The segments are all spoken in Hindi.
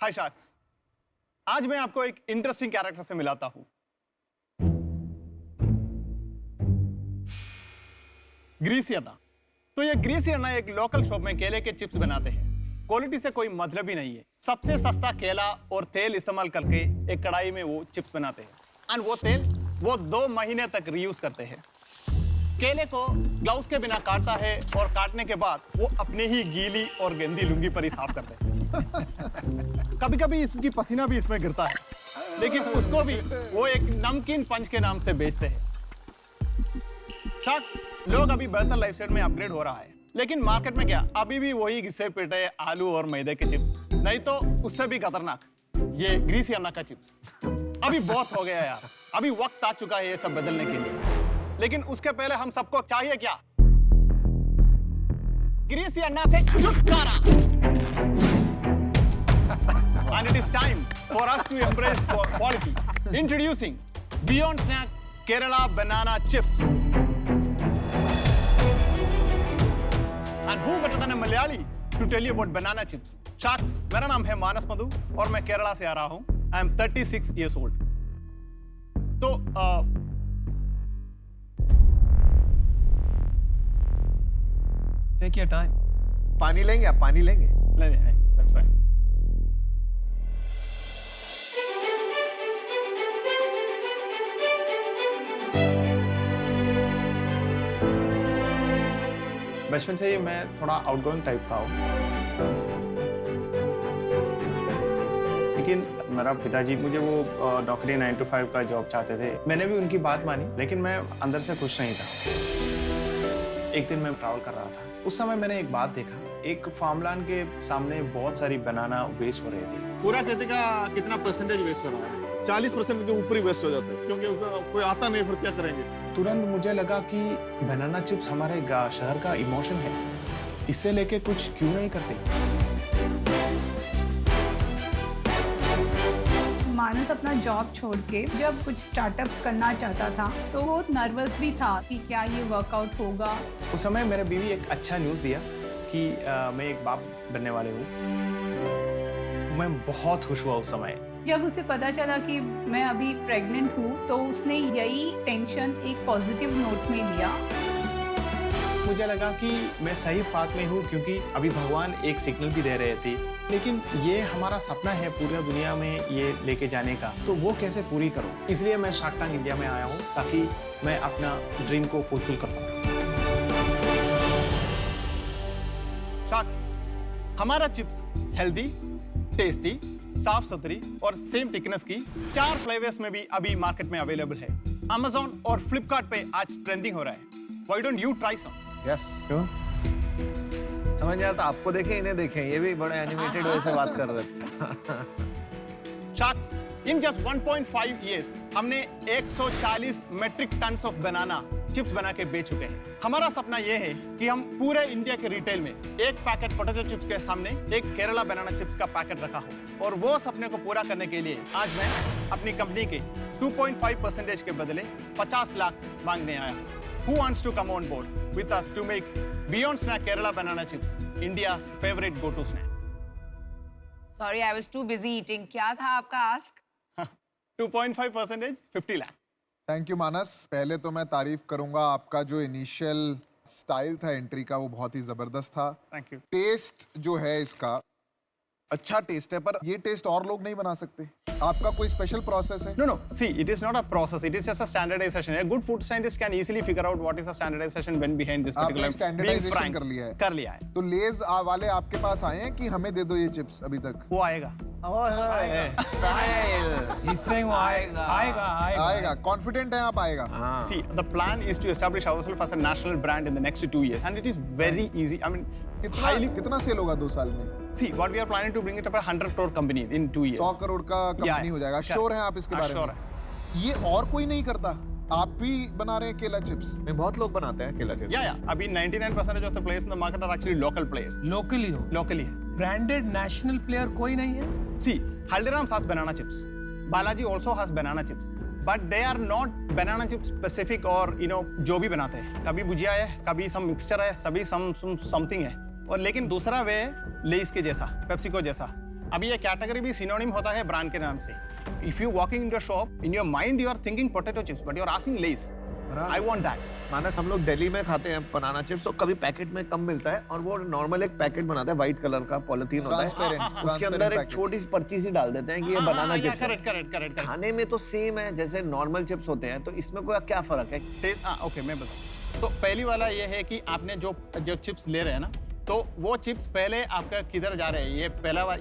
हाय शार्क्स, आज मैं आपको एक इंटरेस्टिंग कैरेक्टर से मिलाता हूं। ग्रीसी अन्ना। तो ये ग्रीसी अन्ना एक लोकल शॉप में केले के चिप्स बनाते हैं। क्वालिटी से कोई मतलब ही नहीं है। सबसे सस्ता केला और तेल इस्तेमाल करके एक कढ़ाई में वो चिप्स बनाते हैं एंड वो तेल वो 2 महीने तक रीयूज करते हैं। केले को ग्लव्स के बिना काटता है और काटने के बाद वो अपने ही गीली और गंदी लुंगी पर ही साफ करते हैं। कभी कभी इसकी पसीना भी इसमें गिरता है, लेकिन उसको भी वो एक नमकीन पंच के नाम से बेचते हैं। शार्क्स, लोग अभी बेहतर लाइफस्टाइल में अपग्रेड हो रहा है, लेकिन मार्केट में क्या अभी भी वही घिसे पिटे आलू और मैदे के चिप्स, नहीं तो उससे भी खतरनाक ये ग्रीसी अन्ना का चिप्स। अभी बहुत हो गया यार, अभी वक्त आ चुका है ये सब बदलने के लिए। लेकिन उसके पहले हम सबको चाहिए क्या? ग्रीसी अन्ना से छुटकारा। And it is time for us to embrace quality. Introducing Beyond Snack Kerala Banana Chips. And who better than a Malayali to tell you about banana chips? Sharks, मेरा नाम है मानस मधु और मैं केरला से आ रहा हूँ। I am 36 years old. तो Take your time. पानी लेंगे आप? पानी लेंगे? नहीं, that's fine. बचपन से ही मैं थोड़ा आउटगोइंग टाइप का हूँ, लेकिन मेरा पिताजी मुझे वो नौकरी 9 to 5 का जॉब चाहते थे। मैंने भी उनकी बात मानी, लेकिन मैं अंदर से खुश नहीं था। एक दिन मैं ट्रैवल कर रहा था, उस समय मैंने एक बात देखा। एक फार्मलैंड के सामने बहुत सारी बनाना वेस्ट हो रही थी। पूरा खेती का कितना परसेंटेज वेस्ट हो रहा है? 40% के ऊपर ही वेस्ट हो जाते हैं, क्योंकि कोई आता नहीं, फिर क्या करेंगे? तुरंत मुझे लगा कि बनाना चिप्स हमारे शहर का इमोशन है, इससे लेके कुछ क्यों नहीं करते? मानस अपना जॉब छोड़ के जब कुछ स्टार्टअप करना चाहता था तो बहुत नर्वस भी था कि क्या ये वर्कआउट होगा। उस समय मेरे बीवी एक अच्छा न्यूज़ दिया कि मैं एक बाप बनने वाले हूँ। मैं बहुत खुश हुआ उस समय। जब उसे पता चला कि मैं अभी प्रेग्नेंट हूँ तो उसने यही टेंशन एक पॉजिटिव नोट में लिया। मुझे लगा कि मैं सही बात में हूँ, क्योंकि अभी भगवान एक सिग्नल भी दे रहे थे। लेकिन ये हमारा सपना है पूरी दुनिया में ये लेके जाने का, तो वो कैसे पूरी करूँ? इसलिए मैं शार्क टैंक इंडिया में आया हूँ ताकि मैं अपना ड्रीम को फुलफिल कर सकूँ। शार्क्स, हमारा चिप्स हेल्दी, टेस्टी, साफ सुथरी और सेम थिकनेस की 4 फ्लेवर्स में भी अभी मार्केट में अवेलेबल है। Amazon और Flipkart पे आज ट्रेंडिंग हो रहा है। Why don't you try some? Yes. क्यों? समझ नहीं आता, आपको देखें इन्हें देखें, ये भी बड़े एनिमेटेड वे से बात कर रहे थे। Sharks, in just 1.5 years हमने 140 metric tons of banana chips बना के बेच चुके हैं। हमारा सपना यह है कि हम पूरे इंडिया के रिटेल में एक पैकेट पोटैटो चिप्स के सामने एक केरला बनाना चिप्स का पैकेट रखा हो, और वो सपने को पूरा करने के लिए आज मैं अपनी कंपनी के 2.5% के बदले 50 लाख मांगने आया हूँ। Who wants to come on board with us to make Beyond Snack Kerala Banana Chips India's favorite go-to snack? Sorry, I was too busy eating. क्या था आपका ask? 2.5%, 50 लाख। थैंक यू मानस। पहले तो मैं तारीफ करूंगा, आपका जो इनिशियल स्टाइल था एंट्री का वो बहुत ही जबरदस्त था। Thank you. टेस्ट जो है इसका अच्छा टेस्ट है, पर ये टेस्ट और लोग नहीं बना सकते। आपका कोई स्पेशल प्रोसेस है? No. See, it is not a process. It is just a standardization. A good food scientist can easily figure out what is a standardization when behind this particular. आपने standardization being frank, कर लिया है? कर लिया है। तो लेज वाले आपके पास आए हैं कि हमें दे दो ये चिप्स अभी तक? वो आएगा। He's saying वो आएगा। कॉन्फिडेंट है आप आएगा? See, the plan is to establish ourselves as a national brand in the next 2 years, and it is very easy. I mean, कितना सेल होगा 2 साल में? See, what we are planning to bring it up a 100 crore company in 2 years. 100 crore का कंपनी हो जाएगा। श्योर हैं आप इसके बारे में? ये और कोई नहीं करता, आप भी बना रहे हैं केला चिप्स? नहीं, बहुत लोग बनाते हैं केला चिप्स। Yeah. अभी 99% of the players in the market are actually local players. Locally हो। Locally है। Branded national player कोई नहीं है? See, Haldiram's has banana chips. Balaji also has banana chips. But they are not banana chip specific or जो भी बनाते हैं। कभी भुजिया है, कभी some mixture है, सभी something है। और लेकिन दूसरा वे लेस के जैसा, पेप्सिको जैसा, अभी ये कैटेगरी भी सिनोनिम होता है ब्रांड के नाम से. If you walking into a shop, in your mind you are thinking potato chips, but you are asking Lay's. I want that. मानस हम लोग दिल्ली में खाते हैं बनाना चिप्स, तो कभी पैकेट में कम मिलता है और वो नॉर्मल एक पैकेट बनाता है, व्हाइट कलर का पॉलिथीन होता है, Transparent, उसके अंदर transparent एक packet. छोटी सी पर्ची सी डाल देते हैं कि ये बनाना चिप्स है. करेक्ट. खाने में तो सेम है जैसे नॉर्मल चिप्स होते हैं, तो इसमें कोई क्या फर्क है? टेस्ट ओके मैं बताऊँ. तो पहली वाला ये है कि आपने जो चिप्स ले रहे हैं ना, तो वो चिप्स पहले आपका किधर जा रहे हैं,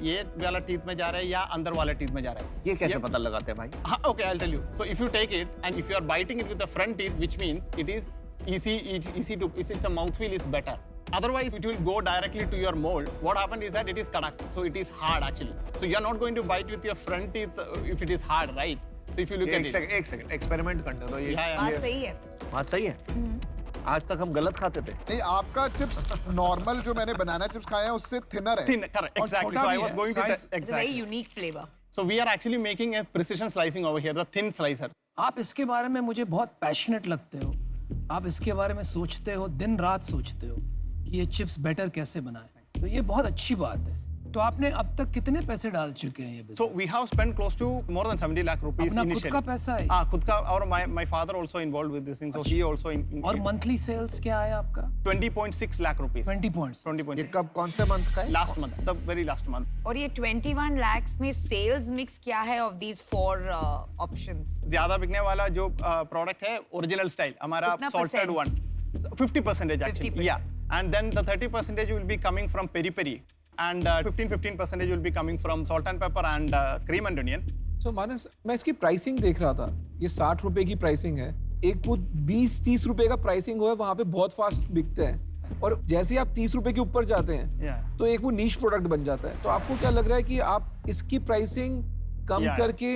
ये वाला टीथ में जा रहे हैं या अंदर वाले टीथ में जा रहे हैं? ये कैसे पता लगाते हैं भाई? हाँ, okay, I'll tell you. So if you take it and if you are biting it with the front teeth, which means it is easy to, it's a mouthfeel is better. Otherwise, it will go directly to your mold. What happened is that it is kadak, so it is hard actually. So you are not going to bite with your front teeth if it is hard, right? So if you look at it. एक सेकंड एक्सपेरिमेंट करने दो. ये बात सही है. बात सही है. आज तक हम गलत खाते थे. नहीं, आपका चिप्स नॉर्मल जो मैंने बनाना चिप्स खाए हैं उससे थिनर है. Thin, correct, exactly. So I was going to size. It's a very exactly. unique flavor. So we are actually making a precision slicing over here, the thin slicer. आप इसके बारे में मुझे बहुत पैशनेट लगते हो. आप इसके बारे में सोचते हो, दिन रात सोचते हो कि ये चिप्स बेटर कैसे बनाए. तो ये बहुत अच्छी बात है. तो आपने अब तक कितने पैसे डाल चुके हैं ये So business? we have spent close to more than 70 lakh rupees अपना खुद initially. का पैसा है? हाँ, खुद का. और my father also involved with this thing, so he also और मंथली सेल्स क्या है आपका? 20.6 lakh rupees. 20 points. 20.6. ये कब कौन से मंथ का है? Last month, the very last month. और ये 21 lakhs में sales mix क्या है of these 4 options? ज्यादा बिकने वाला जो प्रोडक्ट है ओरिजिनल स्टाइल हमारा कितना salted percent? One 50% actually 50%. yeah and then the 30% will be coming from peri peri and 15% will be coming from salt and pepper and cream and onion. So मानस, मैं इसकी प्राइसिंग देख रहा था. ये 60 रुपए की प्राइसिंग है. एक वो 20-30 रुपए का प्राइसिंग हुआ है, वहाँ पे बहुत फास्ट बिकते हैं. और जैसे ही आप 30 रुपए के ऊपर जाते हैं, Yeah. तो एक वो नीश प्रोडक्ट बन जाता है. तो आपको क्या लग रहा है कि आप इसकी प्राइसिंग कम Yeah. करके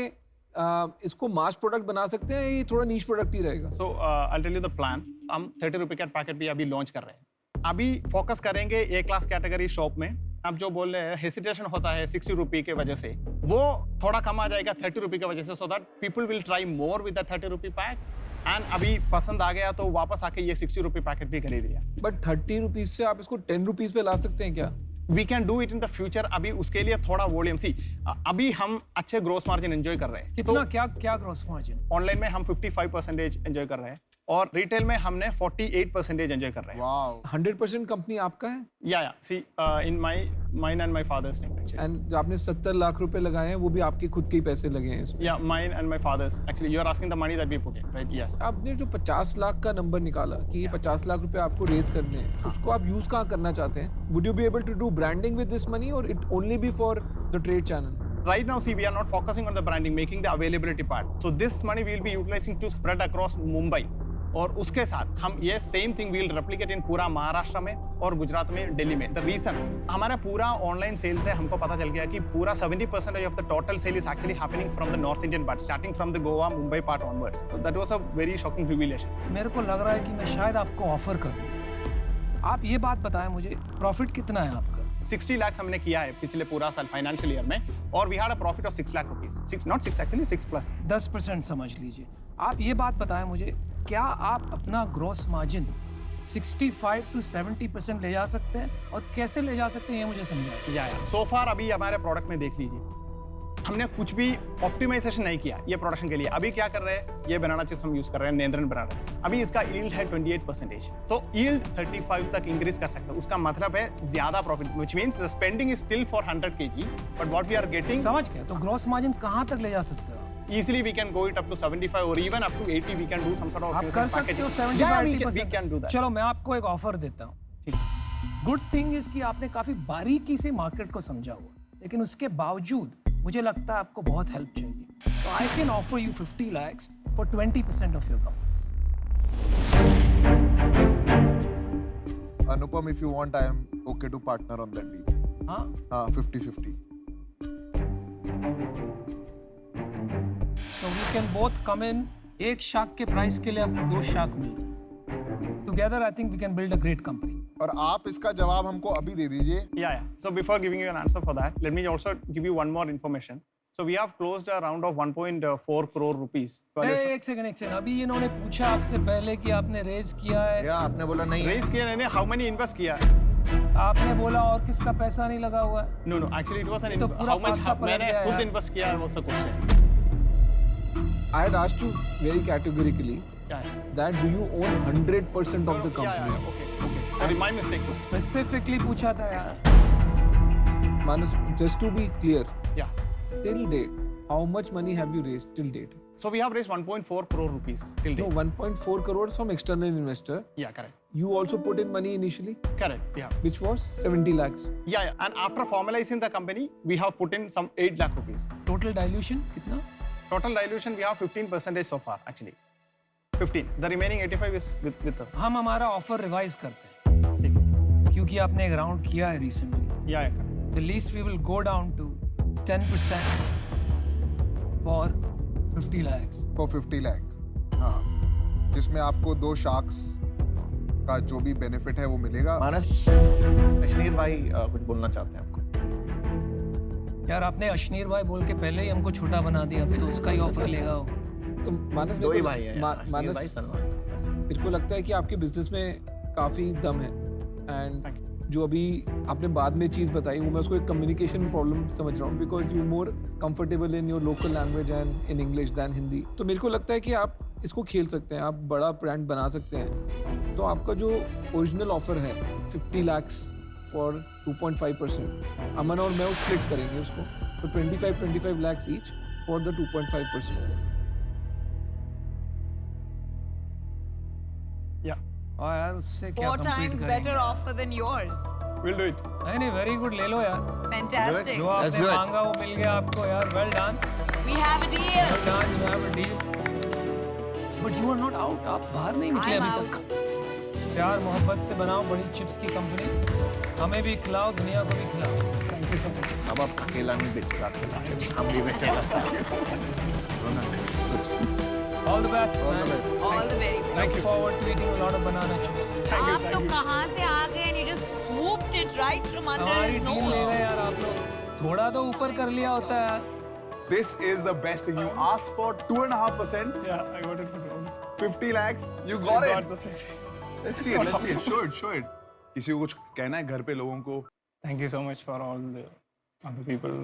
इसको मास प्रोडक्ट बना सकते हैं, ये थोड़ा नीश प्रोडक्ट ही रहेगा? So I'll tell you the plan. हम 30 रुपए का पैकेट भी अभी लॉन्च कर रहे हैं. अभी फोकस करेंगे ए क्लास कैटेगरी शॉप में. आप जो बोल रहे हैं हेसिटेशन होता है 60 रुपए के वजह से, वो थोड़ा कम आ जाएगा 30 रुपए की वजह से, so that people will try more with the 30 रुपए पैक. एंड अभी पसंद आ गया तो वापस आके ये 60 रुपए पैकेट भी खरीद लिया. बट 30 रुपीज से आप इसको 10 रुपीज पे ला सकते हैं क्या? We can do it in the future. अभी उसके लिए थोड़ा वॉल्यूम सी. अभी हम अच्छे ग्रोस मार्जिन एंजॉय कर रहे हैं. कितना क्या ग्रॉस मार्जिन? ऑनलाइन में हम 55% एंजॉय कर रहे हैं और रिटेल में हमने 48% एंजॉय कर रहे हैं. वाओ. 100% कंपनी आपका है? या see in mine and my father's name actually. And जो आपने 70 लाख रुपए लगाए हैं, वो भी आपके खुद के ही पैसे लगे हैं इसमें? या mine and my father's. Actually you are asking the money that we put in, right? Yes. आपने जो 50 लाख का नंबर निकाला कि ये 50 लाख रुपए आपको रेज करने हैं, उसको आप यूज कहाँ करना चाहते हैं? Would you be able to do branding with this money और it only be for the trade channel? Right now, see, we are not focusing on the branding, making the availability part. So this money we will be utilizing to spread across Mumbai. और उसके साथ हम ये सेम थिंग वील रेप्लिकेट इन पूरा महाराष्ट्र में और गुजरात में, दिल्ली में. द रीजन हमारा पूरा ऑनलाइन सेल से हमको पता चल गया कि पूरा 70% of the total sale is actually happening from the north Indian part, starting from the Goa Mumbai part onwards. That was a very shocking revelation. मेरे को लग रहा है कि मैं शायद आपको ऑफर करूं. आप ये बात बताएं मुझे, प्रॉफिट कितना है आपका? 60 लाख हमने किया है पिछले पूरा साल फाइनेंशियल ईयर में, और we had a profit of 6 lakh rupees. 6 not 6 actually 6 plus. 10% समझ लीजिए. आप ये बात बताएं मुझे, क्या आप अपना ग्रॉस मार्जिन 65 to 70% ले जा सकते हैं, और कैसे ले जा सकते हैं ये मुझे समझाएं. या सो फार अभी हमारे प्रोडक्ट में देख लीजिए, हमने कुछ भी ऑप्टिमाइजेशन नहीं किया ये प्रोडक्शन के लिए. अभी क्या कर रहे हैं, ये बनाना चिप्स हम यूज कर रहे हैं, नेंद्रन बना रहे हैं. अभी इसका यील्ड है 28%, तो यील्ड 35 तक इंक्रीज कर सकते हैं. उसका मतलब है ज्यादा profit, which means the spending is still for 100 kg, but what we are getting. समझ गए? तो ग्रॉस मार्जिन कहाँ तक ले जा सकते हो? Easily we can go it up to 75 or even up to 80. We can do some sort of आप कर सकते हो packaging. 75-80%. we can do that. चलो मैं आपको एक ऑफर देता हूँ. ठीक है. गुड थिंग इज कि आपने काफी बारीकी से मार्केट को समझा हुआ, लेकिन उसके बावजूद मुझे लगता है आपको बहुत हेल्प चाहिए. तो I can offer you 50 lakhs for 20% of your company. Anupam, if you want, I am okay to partner on that deal. हाँ 50-50. So we can both come in. एक शाख के प्राइस के लिए आपको 2 शाख मिल रहे. Together I think we can build a great company. और आप इसका जवाब हमको अभी दे दीजिए. Yeah. So before giving you an answer for that, let me also give you one more information. So we have closed a round of 1.4 crore rupees. एक सेकंड. अभी इन्होंने पूछा आपसे पहले कि आपने रेज किया है. या आपने बोला नहीं? Raise किया नहीं, how many invest किया? आपने बोला और किसका पैसा नहीं लगा हुआ है? No, no. Actually, it was an तो पूरा how much पासा पलट मैंने गया खुद यार। इन्वेस्ट किया was the question. I had asked you very categorically Yeah. that do you own 100% of the Yeah, company? yeah, okay, okay. Sorry, my mistake. Specifically पूछा था यार। Manas, just to be clear, Yeah. till date, how much money have you raised till date? So we have raised 1.4 crore rupees till No, date. 1.4 crores from external investor. Yeah, correct. You also put in money initially, Correct. Yeah. which was 70 lakhs. Yeah, yeah. And after formalizing the company, we have put in some 8 lakh rupees. Total dilution कितना? Total dilution, we have 15% so far, actually. 15. The remaining 85 is with us. हम हमारा ऑफर रिवाइज करते हैं ठीक है। क्योंकि आपने एक राउंड किया है recently. Yeah, yeah, correct. The least we will go down to 10% for 50 lakhs. for 50 lakh, हाँ, जिसमें आपको 2 शार्क्स का जो भी बेनिफिट है वो मिलेगा। मानस, अश्नीर भाई कुछ बोलना चाहते हैं आपको। यार आपने अश्नीर भाई बोल के पहले ही हमको छोटा बना दिया, अब तो उसका ही ऑफर लेगा वो। तो मानस दो ही भाई हैं, अश्नीर भाई, मानस सलमान। मेरे को लगता है कि आपके बिजनेस में काफी दम है एंड Thank जो अभी आपने बाद में चीज़ बताई वो मैं उसको एक कम्युनिकेशन प्रॉब्लम समझ रहा हूँ because you more comfortable in your local language and in English than Hindi. तो मेरे को लगता है कि आप इसको खेल सकते हैं, आप बड़ा ब्रांड बना सकते हैं। तो आपका जो ओरिजिनल ऑफर है 50 lakhs फॉर 2.5%, अमन और मैं वो स्प्लिट करेंगे उसको, तो 25 lakhs each for the 2.5%। Yeah. हाँ यार उससे क्या 4 compete times करेंगे? better offer than yours. We'll do it. नहीं नहीं वेरी गुड, ले लो यार। Fantastic. जो आपने do it. मांगा वो मिल गया आपको यार। Well done, We have a deal. Well done, you have a deal. But you are not out, आप बाहर नहीं निकले I'm अभी तक। प्यार मोहब्बत से बनाओ बड़ी चिप्स की कंपनी, हमें भी खिलाओ, दुनिया को भी खिलाओ। अब आप अकेला नहीं बेच सकते चिप्स, हम भी बेचेंगे साथ। All the best. All the best. All the very best. Look forward to eating a lot of banana chips। आप लोग कहाँ से आ गए and you just swooped it right from under हमारी his टीम ले गए nose. यार आप लोग। थोड़ा तो ऊपर कर लिया होता है यार। This is the best thing. You asked for 2.5%, Yeah, I got it. 50 lakhs. You got I it. got the same. Let's see it. Let's see it. Show it. Show it. किसी को कुछ कहना है घर पे लोगों को? Thank you so much for all the other people